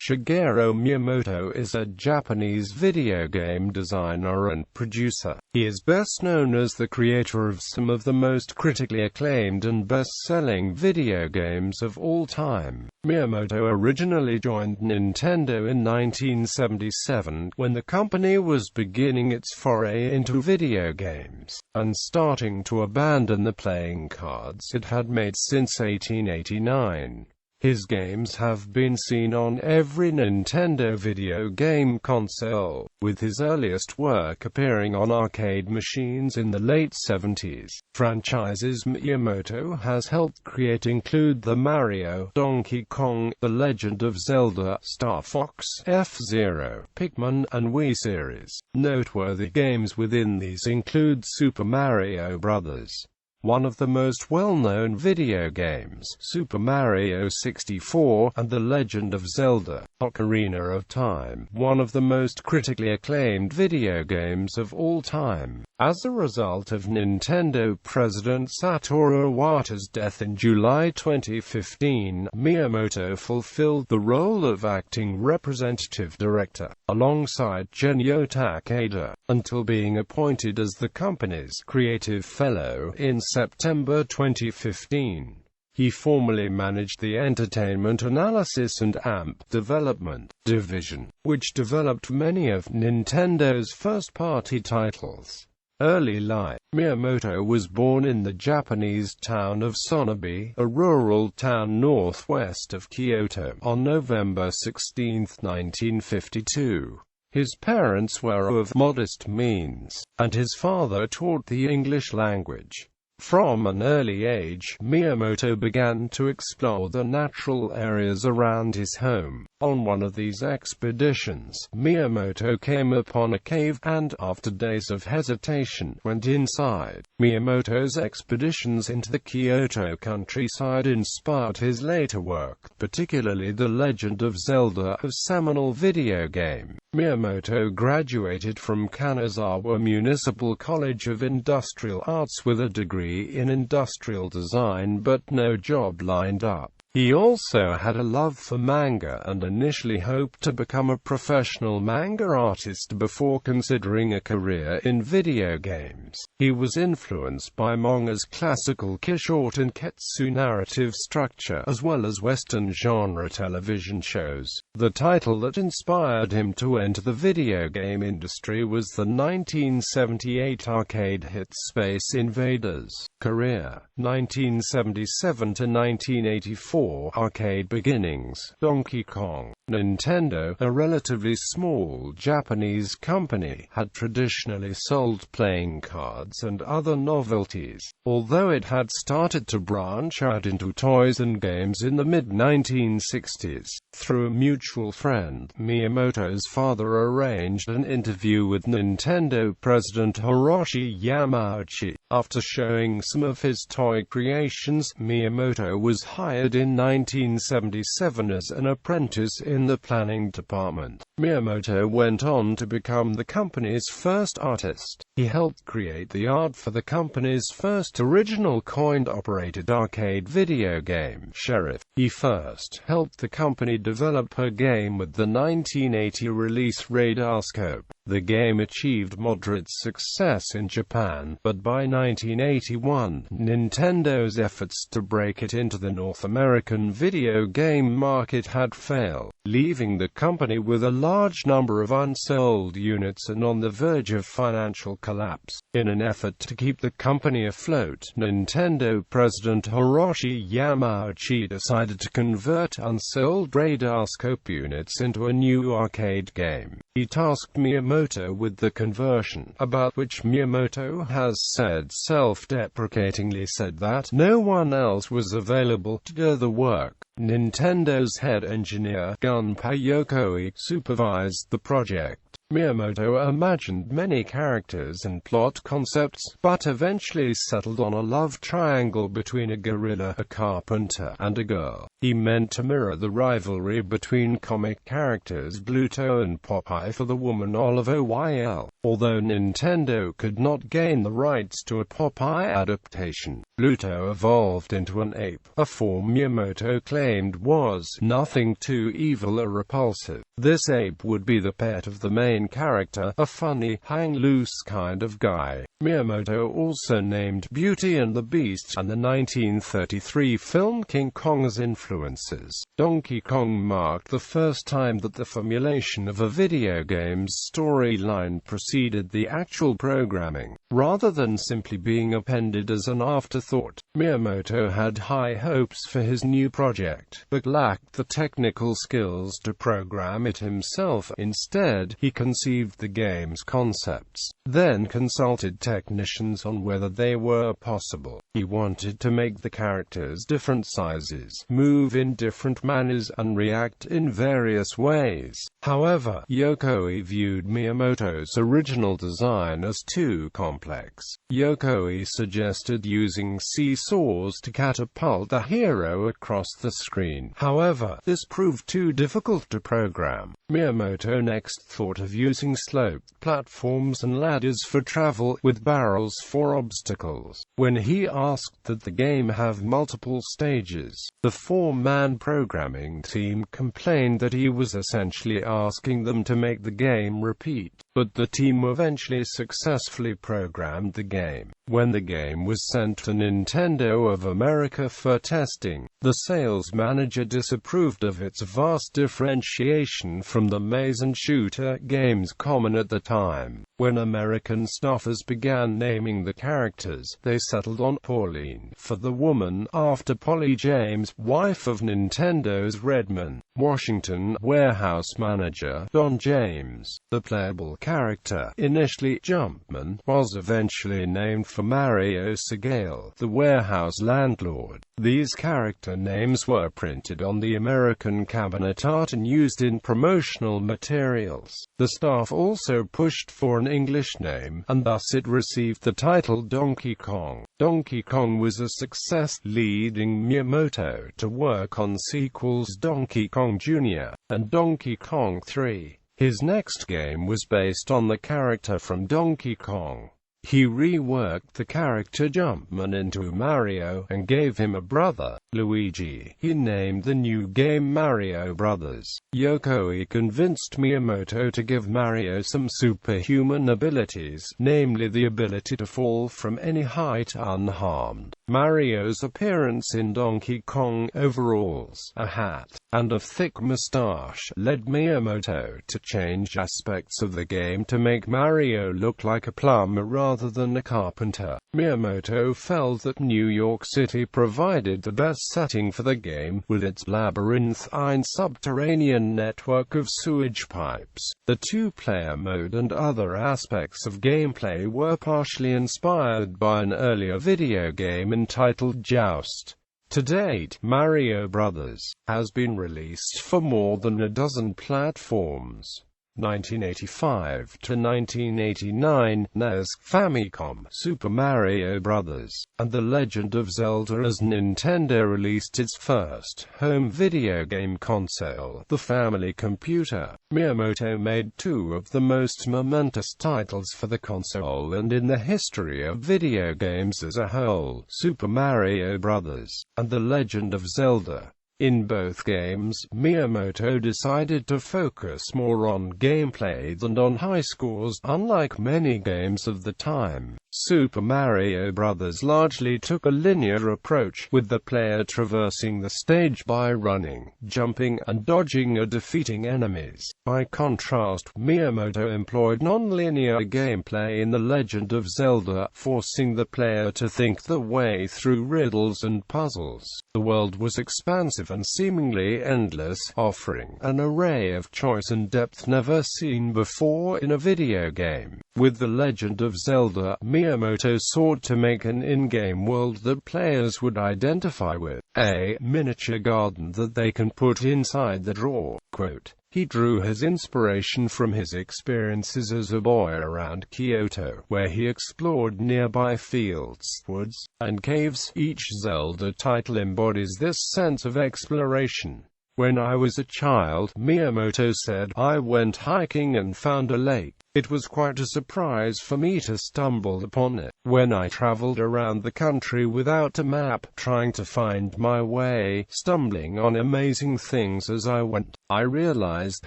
Shigeru Miyamoto is a Japanese video game designer and producer. He is best known as the creator of some of the most critically acclaimed and best-selling video games of all time. Miyamoto originally joined Nintendo in 1977, when the company was beginning its foray into video games, and starting to abandon the playing cards it had made since 1889. His games have been seen on every Nintendo video game console, with his earliest work appearing on arcade machines in the late 70s. Franchises Miyamoto has helped create include the Mario, Donkey Kong, The Legend of Zelda, Star Fox, F-Zero, Pikmin, and Wii series. Noteworthy games within these include Super Mario Bros., one of the most well-known video games, Super Mario 64, and The Legend of Zelda: Ocarina of Time, one of the most critically acclaimed video games of all time. As a result of Nintendo President Satoru Iwata's death in July 2015, Miyamoto fulfilled the role of acting representative director, alongside Genyo Takeda, until being appointed as the company's creative fellow in September 2015. He formerly managed the Entertainment Analysis and AMP Development division, which developed many of Nintendo's first-party titles. Early life. Miyamoto was born in the Japanese town of Sonobe, a rural town northwest of Kyoto, on November 16, 1952. His parents were of modest means, and his father taught the English language. From an early age, Miyamoto began to explore the natural areas around his home. On one of these expeditions, Miyamoto came upon a cave, and, after days of hesitation, went inside. Miyamoto's expeditions into the Kyoto countryside inspired his later work, particularly The Legend of Zelda, a seminal video game. Miyamoto graduated from Kanazawa Municipal College of Industrial Arts with a degree in industrial design, but no job lined up. He also had a love for manga and initially hoped to become a professional manga artist before considering a career in video games. He was influenced by manga's classical kishort and ketsu narrative structure, as well as Western genre television shows. The title that inspired him to enter the video game industry was the 1978 arcade hit Space Invaders. Career: 1977 to 1984. Arcade beginnings. Donkey Kong. Nintendo, a relatively small Japanese company, had traditionally sold playing cards and other novelties, although it had started to branch out into toys and games in the mid-1960s. Through a mutual friend, Miyamoto's father arranged an interview with Nintendo President Hiroshi Yamauchi. After showing some of his toy creations, Miyamoto was hired in 1977 as an apprentice in the planning department. Miyamoto went on to become the company's first artist. He helped create the art for the company's first original coin-operated arcade video game, Sheriff. He first helped the company develop a game with the 1980 release Radarscope. The game achieved moderate success in Japan, but by 1981, Nintendo's efforts to break it into the North American video game market had failed, leaving the company with a large number of unsold units and on the verge of financial collapse. In an effort to keep the company afloat, Nintendo President Hiroshi Yamauchi decided to convert unsold Radarscope units into a new arcade game. He tasked Miyamoto with the conversion, about which Miyamoto has said self-deprecatingly that no one else was available to do the work. Nintendo's head engineer, Gunpei Yokoi, supervised the project. Miyamoto imagined many characters and plot concepts, but eventually settled on a love triangle between a gorilla, a carpenter, and a girl. He meant to mirror the rivalry between comic characters Bluto and Popeye for the woman Olive Oyl. Although Nintendo could not gain the rights to a Popeye adaptation, Pluto evolved into an ape, a form Miyamoto claimed was nothing too evil or repulsive. This ape would be the pet of the main character, a funny, hang-loose kind of guy. Miyamoto also named Beauty and the Beast and the 1933 film King Kong's influences. Donkey Kong marked the first time that the formulation of a video game's storyline preceded the actual programming, rather than simply being appended as an afterthought. Miyamoto had high hopes for his new project, but lacked the technical skills to program it himself. Instead, he conceived the game's concepts, then consulted technicians on whether they were possible. He wanted to make the characters different sizes, move in different manners, and react in various ways. However, Yokoi viewed Miyamoto's original design as too complex. Yokoi suggested using seesaws to catapult the hero across the screen. However, this proved too difficult to program. Miyamoto next thought of using sloped platforms and ladders for travel, with barrels for obstacles. When he asked that the game have multiple stages, the four-man programming team complained that he was essentially asking them to make the game repeat. But the team eventually successfully programmed the game. When the game was sent to Nintendo of America for testing, the sales manager disapproved of its vast differentiation from the maze and shooter games common at the time. When American staffers began naming the characters, they settled on Pauline for the woman, after Polly James, wife of Nintendo's Redmond, Washington, warehouse manager Don James. The playable character, initially Jumpman, was eventually named for Mario Segale, the warehouse landlord. These character names were printed on the American cabinet art and used in promotional materials. The staff also pushed for an English name, and thus it received the title Donkey Kong. Donkey Kong was a success, leading Miyamoto to work on sequels Donkey Kong Jr. and Donkey Kong 3. His next game was based on the character from Donkey Kong. He reworked the character Jumpman into Mario, and gave him a brother, Luigi. He named the new game Mario Brothers. Yokoi convinced Miyamoto to give Mario some superhuman abilities, namely the ability to fall from any height unharmed. Mario's appearance in Donkey Kong overalls, a hat, and a thick mustache led Miyamoto to change aspects of the game to make Mario look like a plumber rather than a carpenter. Miyamoto felt that New York City provided the best setting for the game, with its labyrinthine subterranean network of sewage pipes. The two-player mode and other aspects of gameplay were partially inspired by an earlier video game entitled Joust. To date, Mario Brothers has been released for more than a dozen platforms. 1985 to 1989, NES, Famicom, Super Mario Bros., and The Legend of Zelda. As Nintendo released its first home video game console, the Family Computer, Miyamoto made two of the most momentous titles for the console and in the history of video games as a whole: Super Mario Bros. And The Legend of Zelda. In both games, Miyamoto decided to focus more on gameplay than on high scores. Unlike many games of the time, Super Mario Bros. Largely took a linear approach, with the player traversing the stage by running, jumping, and dodging or defeating enemies. By contrast, Miyamoto employed non-linear gameplay in The Legend of Zelda, forcing the player to think the way through riddles and puzzles. The world was expansive and seemingly endless, offering an array of choice and depth never seen before in a video game. With The Legend of Zelda, Miyamoto sought to make an in-game world that players would identify with, a miniature garden that they can put inside the drawer. Quote, he drew his inspiration from his experiences as a boy around Kyoto, where he explored nearby fields, woods, and caves. Each Zelda title embodies this sense of exploration. When I was a child, Miyamoto said, I went hiking and found a lake. It was quite a surprise for me to stumble upon it. When I traveled around the country without a map, trying to find my way, stumbling on amazing things as I went, I realized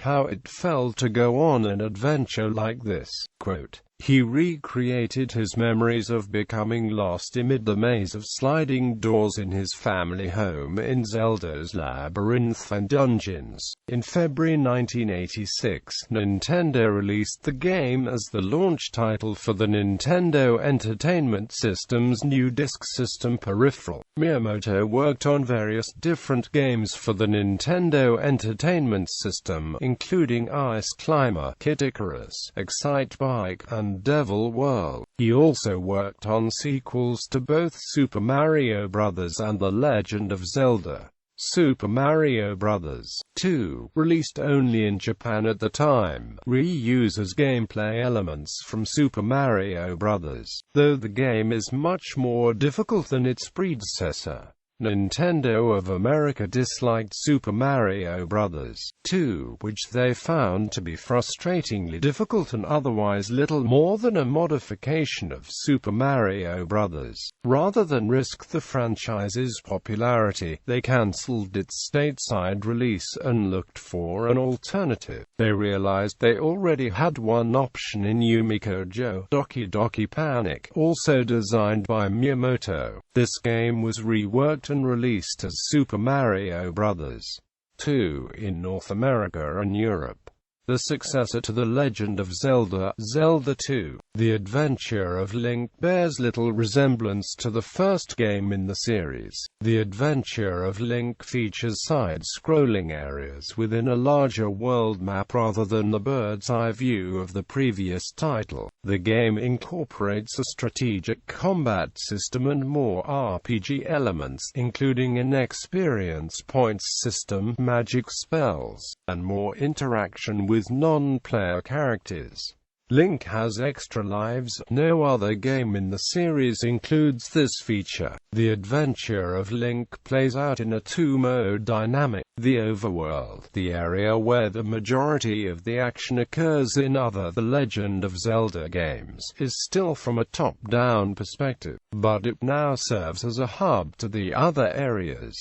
how it felt to go on an adventure like this. Quote, he recreated his memories of becoming lost amid the maze of sliding doors in his family home in Zelda's Labyrinth and Dungeons. In February 1986, Nintendo released the game as the launch title for the Nintendo Entertainment System's new disk system peripheral. Miyamoto worked on various different games for the Nintendo Entertainment System, including Ice Climber, Kid Icarus, Excite Bike, and Devil World. He also worked on sequels to both Super Mario Bros. And The Legend of Zelda. Super Mario Bros. 2, released only in Japan at the time, reuses gameplay elements from Super Mario Bros., though the game is much more difficult than its predecessor. Nintendo of America disliked Super Mario Bros. 2, which they found to be frustratingly difficult and otherwise little more than a modification of Super Mario Bros. Rather than risk the franchise's popularity, they cancelled its stateside release and looked for an alternative. They realized they already had one option in Yumikojo Doki Doki Panic, also designed by Miyamoto. This game was reworked and released as Super Mario Bros. 2 in North America and Europe. The successor to The Legend of Zelda, Zelda 2, The Adventure of Link, bears little resemblance to the first game in the series. The Adventure of Link features side-scrolling areas within a larger world map rather than the bird's-eye view of the previous title. The game incorporates a strategic combat system and more RPG elements, including an experience points system, magic spells, and more interaction with non-player characters. Link has extra lives. No other game in the series includes this feature. The Adventure of Link plays out in a two-mode dynamic. The overworld, the area where the majority of the action occurs in other The Legend of Zelda games, is still from a top-down perspective, but it now serves as a hub to the other areas.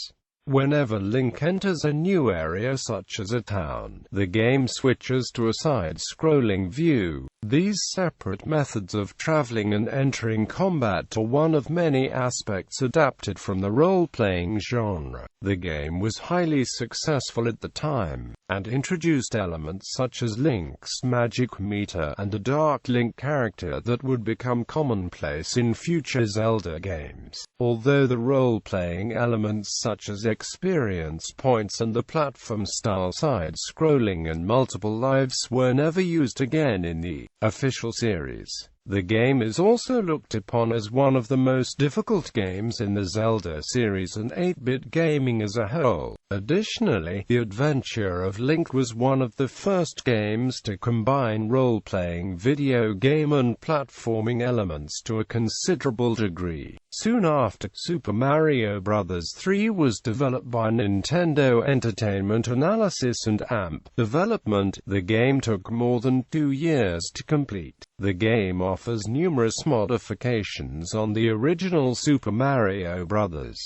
Whenever Link enters a new area such as a town, the game switches to a side-scrolling view. These separate methods of traveling and entering combat are one of many aspects adapted from the role-playing genre. The game was highly successful at the time, and introduced elements such as Link's magic meter and a Dark Link character that would become commonplace in future Zelda games. Although the role-playing elements such as experience points and the platform-style side-scrolling and multiple lives were never used again in the official series, the game is also looked upon as one of the most difficult games in the Zelda series and 8-bit gaming as a whole. Additionally, The Adventure of Link was one of the first games to combine role-playing video game and platforming elements to a considerable degree. Soon after, Super Mario Bros. 3 was developed by Nintendo Entertainment Analysis and AMP Development. The game took more than 2 years to complete. The game offers numerous modifications on the original Super Mario Bros.,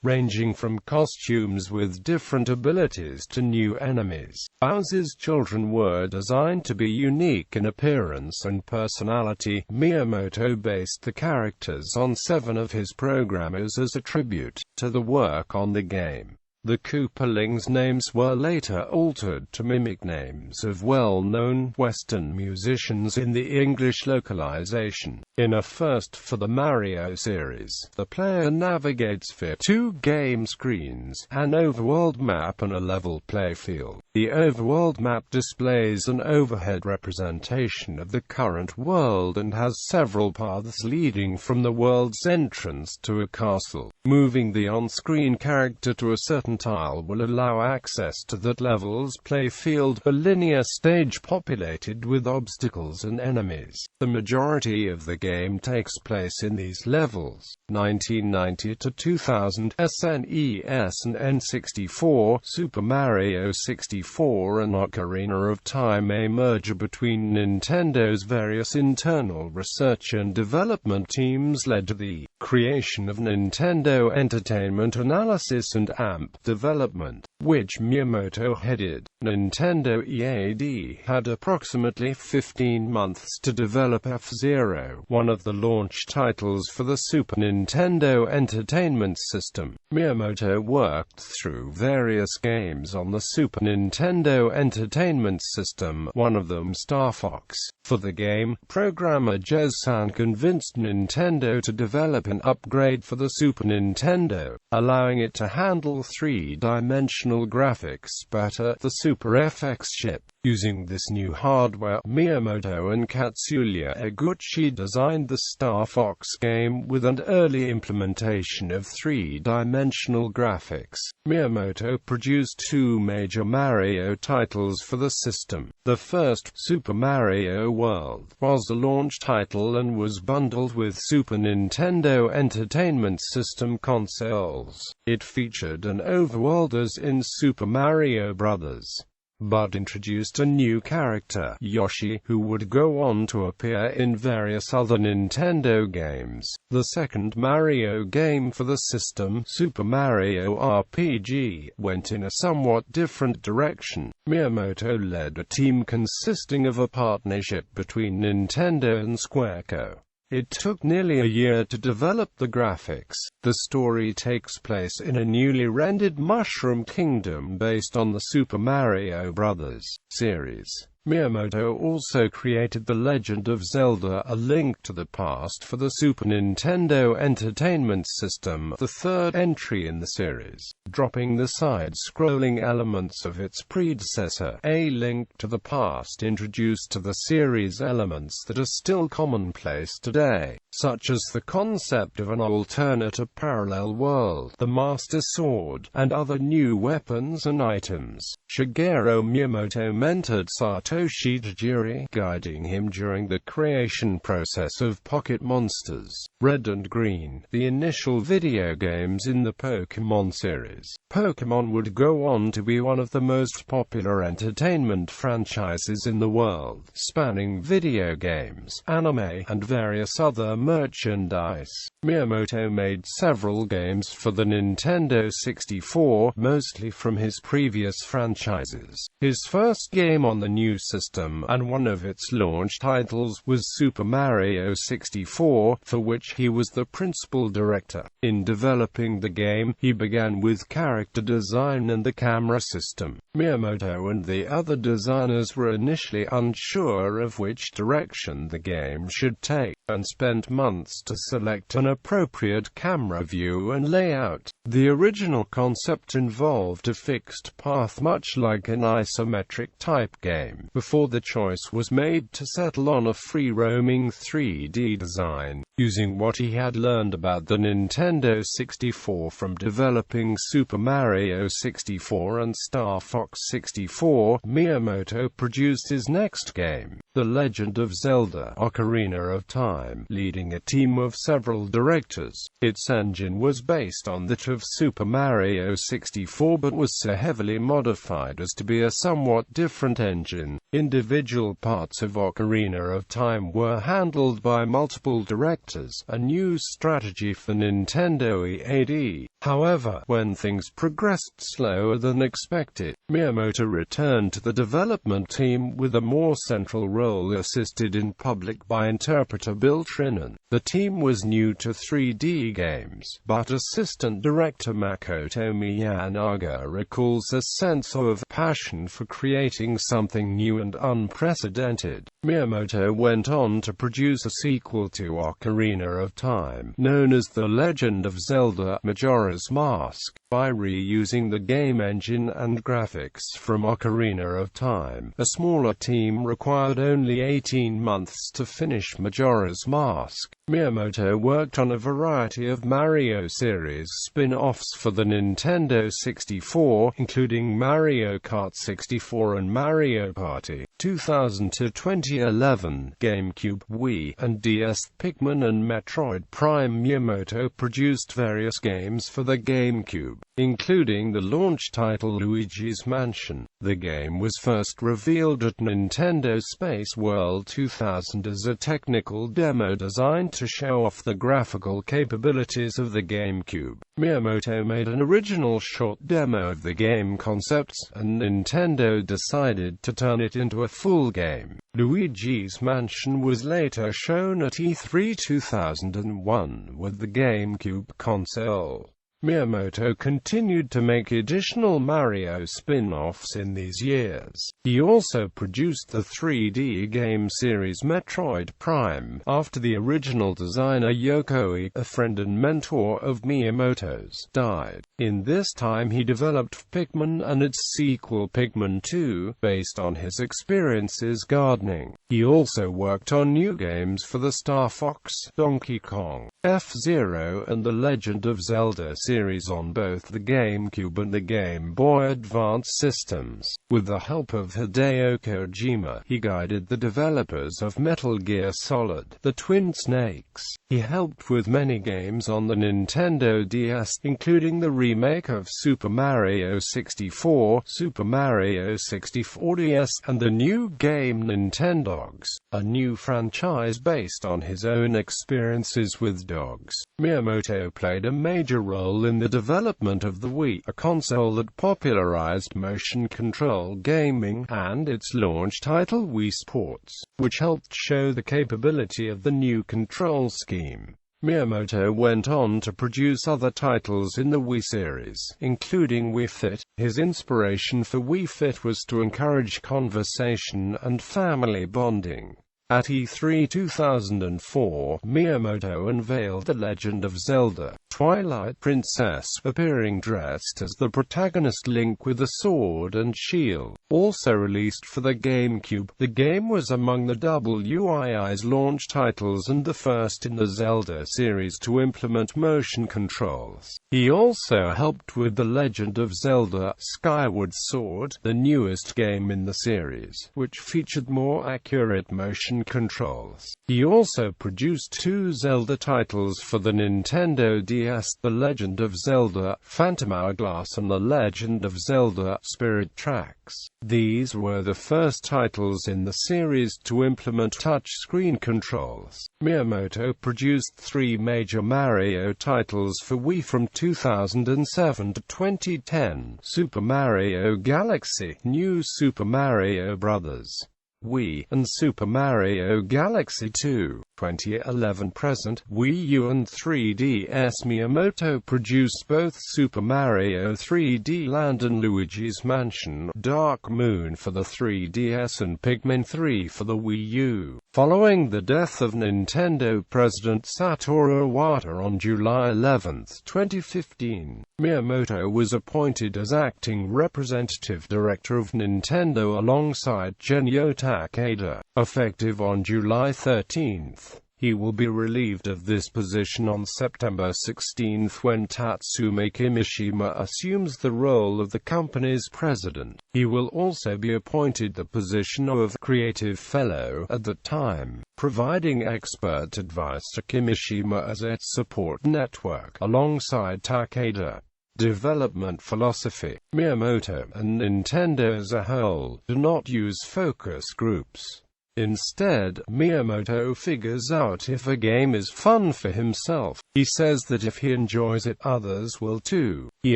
ranging from costumes with different abilities to new enemies. Bowser's children were designed to be unique in appearance and personality. Miyamoto based the characters on 7 of his programmers as a tribute to the work on the game. The Koopalings' names were later altered to mimic names of well-known Western musicians in the English localization. In a first for the Mario series, the player navigates via 2 game screens, an overworld map and a level playfield. The overworld map displays an overhead representation of the current world and has several paths leading from the world's entrance to a castle. Moving the on-screen character to a certain second tile will allow access to that level's playfield, a linear stage populated with obstacles and enemies. The majority of the game takes place in these levels. 1990 to 2000, SNES and N64, Super Mario 64 and Ocarina of Time, a merger between Nintendo's various internal research and development teams, led to the creation of Nintendo Entertainment Analysis and AMP Development, which Miyamoto headed. Nintendo EAD had approximately 15 months to develop F-Zero, one of the launch titles for the Super Nintendo Entertainment System. Miyamoto worked through various games on the Super Nintendo Entertainment System, one of them Star Fox. For the game, programmer Jez-san convinced Nintendo to develop an upgrade for the Super Nintendo, allowing it to handle three-dimensional graphics better. The Super FX chip. Using this new hardware, Miyamoto and Katsuya Eguchi designed the Star Fox game with an early implementation of three-dimensional graphics. Miyamoto produced two major Mario titles for the system. The first, Super Mario World, was the launch title and was bundled with Super Nintendo Entertainment System consoles. It featured an overworld as in Super Mario Bros., but introduced a new character, Yoshi, who would go on to appear in various other Nintendo games. The second Mario game for the system, Super Mario RPG, went in a somewhat different direction. Miyamoto led a team consisting of a partnership between Nintendo and Squareco. It took nearly a year to develop the graphics. The story takes place in a newly rendered Mushroom Kingdom based on the Super Mario Bros. Series. Miyamoto also created The Legend of Zelda: A Link to the Past for the Super Nintendo Entertainment System, the third entry in the series, dropping the side-scrolling elements of its predecessor. A Link to the Past introduced to the series elements that are still commonplace today, such as the concept of an alternate or parallel world, the Master Sword, and other new weapons and items. Shigeru Miyamoto mentored Satoshi Tajiri, guiding him during the creation process of Pocket Monsters, Red and Green, the initial video games in the Pokémon series. Pokémon would go on to be one of the most popular entertainment franchises in the world, spanning video games, anime, and various other merchandise. Miyamoto made several games for the Nintendo 64, mostly from his previous franchises. His first game on the new system, and one of its launch titles, was Super Mario 64, for which he was the principal director. In developing the game, he began with character design and the camera system. Miyamoto and the other designers were initially unsure of which direction the game should take, and spent months to select an appropriate camera view and layout. The original concept involved a fixed path much like an isometric type game, before the choice was made to settle on a free-roaming 3D design. Using what he had learned about the Nintendo 64 from developing Super Mario 64 and Star Fox 64, Miyamoto produced his next game, The Legend of Zelda: Ocarina of Time, leading a team of several directors. Its engine was based on that of Super Mario 64 but was so heavily modified as to be a somewhat different engine. Individual parts of Ocarina of Time were handled by multiple directors, a new strategy for Nintendo EAD. However, when things progressed slower than expected, Miyamoto returned to the development team with a more central role, assisted in public by interpreter Bill Trinan. The team was new to 3D games, but assistant director Makoto Miyanaga recalls a sense of passion for creating something new and unprecedented. Miyamoto went on to produce a sequel to Ocarina of Time, known as The Legend of Zelda: Majora's Mask. by reusing the game engine and graphics from Ocarina of Time. A smaller team required only 18 months to finish Majora's Mask. Miyamoto worked on a variety of Mario series spin-offs for the Nintendo 64, including Mario Kart 64 and Mario Party. 2000 to 2011, GameCube, Wii, and DS. Pikmin and Metroid Prime. Miyamoto produced various games for the GameCube, including the launch title Luigi's Mansion. The game was first revealed at Nintendo Space World 2000 as a technical demo designed to show off the graphical capabilities of the GameCube. Miyamoto made an original short demo of the game concepts, and Nintendo decided to turn it into a full game. Luigi's Mansion was later shown at E3 2001 with the GameCube console. Miyamoto continued to make additional Mario spin-offs in these years. He also produced the 3D game series Metroid Prime, after the original designer Yokoi, a friend and mentor of Miyamoto's, died. In this time he developed Pikmin and its sequel Pikmin 2, based on his experiences gardening. He also worked on new games for the Star Fox, Donkey Kong, F-Zero and The Legend of Zelda series on both the GameCube and the Game Boy Advance systems. With the help of Hideo Kojima, he guided the developers of Metal Gear Solid, The Twin Snakes. He helped with many games on the Nintendo DS, including the remake of Super Mario 64, Super Mario 64 DS, and the new game Nintendogs, a new franchise based on his own experiences with dogs. Miyamoto played a major role in the development of the Wii, a console that popularized motion control gaming, and its launch title Wii Sports, which helped show the capability of the new control scheme. Miyamoto went on to produce other titles in the Wii series, including Wii Fit. His inspiration for Wii Fit was to encourage conversation and family bonding. At E3 2004, Miyamoto unveiled The Legend of Zelda: Twilight Princess, appearing dressed as the protagonist Link with a sword and shield. Also released for the GameCube, the game was among the WII's launch titles and the first in the Zelda series to implement motion controls. He also helped with The Legend of Zelda: Skyward Sword, the newest game in the series, which featured more accurate motion controls. He also produced two Zelda titles for the Nintendo DS, The Legend of Zelda: Phantom Hourglass and The Legend of Zelda: Spirit Tracks. These were the first titles in the series to implement touchscreen controls. Miyamoto produced three major Mario titles for Wii from 2007 to 2010: Super Mario Galaxy, New Super Mario Bros. Wii, and Super Mario Galaxy 2. 2011 present, Wii U and 3DS. Miyamoto produced both Super Mario 3D Land and Luigi's Mansion: Dark Moon for the 3DS and Pikmin 3 for the Wii U. Following the death of Nintendo President Satoru Iwata on July 11, 2015, Miyamoto was appointed as acting representative director of Nintendo alongside Genyo Takeda, effective on July 13. He will be relieved of this position on September 16 when Tatsume Kimishima assumes the role of the company's president. He will also be appointed the position of Creative Fellow at the time, providing expert advice to Kimishima as its support network, alongside Takeda. Development philosophy. Miyamoto, and Nintendo as a whole, do not use focus groups. Instead, Miyamoto figures out if a game is fun for himself. He says that if he enjoys it, others will too. He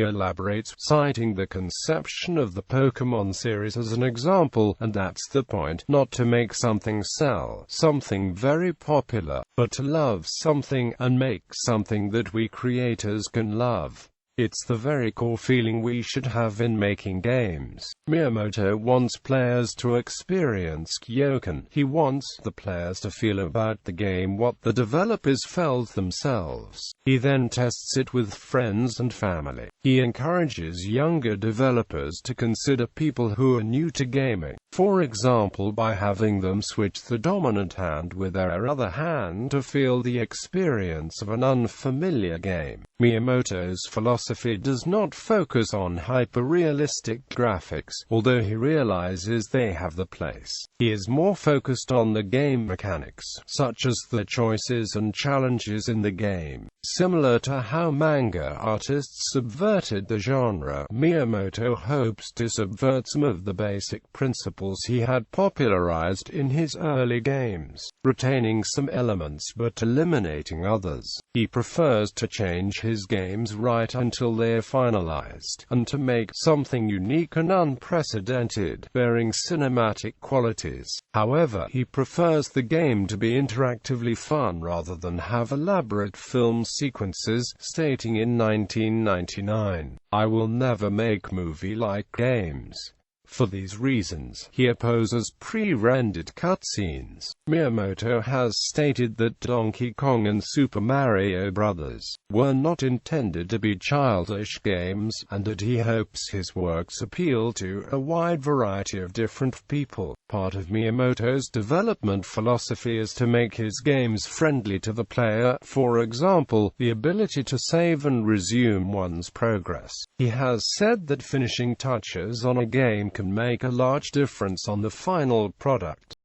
elaborates, citing the conception of the Pokémon series as an example, and that's the point, not to make something sell, something very popular, but to love something, and make something that we creators can love. It's the very core feeling we should have in making games. Miyamoto wants players to experience Kyokan. He wants the players to feel about the game what the developers felt themselves. He then tests it with friends and family. He encourages younger developers to consider people who are new to gaming, for example by having them switch the dominant hand with their other hand to feel the experience of an unfamiliar game. Miyamoto's philosophy does not focus on hyper-realistic graphics, although he realizes they have the place. He is more focused on the game mechanics, such as the choices and challenges in the game. Similar to how manga artists subverted the genre, Miyamoto hopes to subvert some of the basic principles he had popularized in his early games, retaining some elements but eliminating others. He prefers to change his games right until they are finalized, and to make something unique and unprecedented, bearing cinematic qualities. However, he prefers the game to be interactively fun rather than have elaborate film sequences, stating in 1999, "I will never make movie-like games." For these reasons, he opposes pre-rendered cutscenes. Miyamoto has stated that Donkey Kong and Super Mario Bros. Were not intended to be childish games, and that he hopes his works appeal to a wide variety of different people. Part of Miyamoto's development philosophy is to make his games friendly to the player, for example, the ability to save and resume one's progress. He has said that finishing touches on a game can make a large difference on the final product.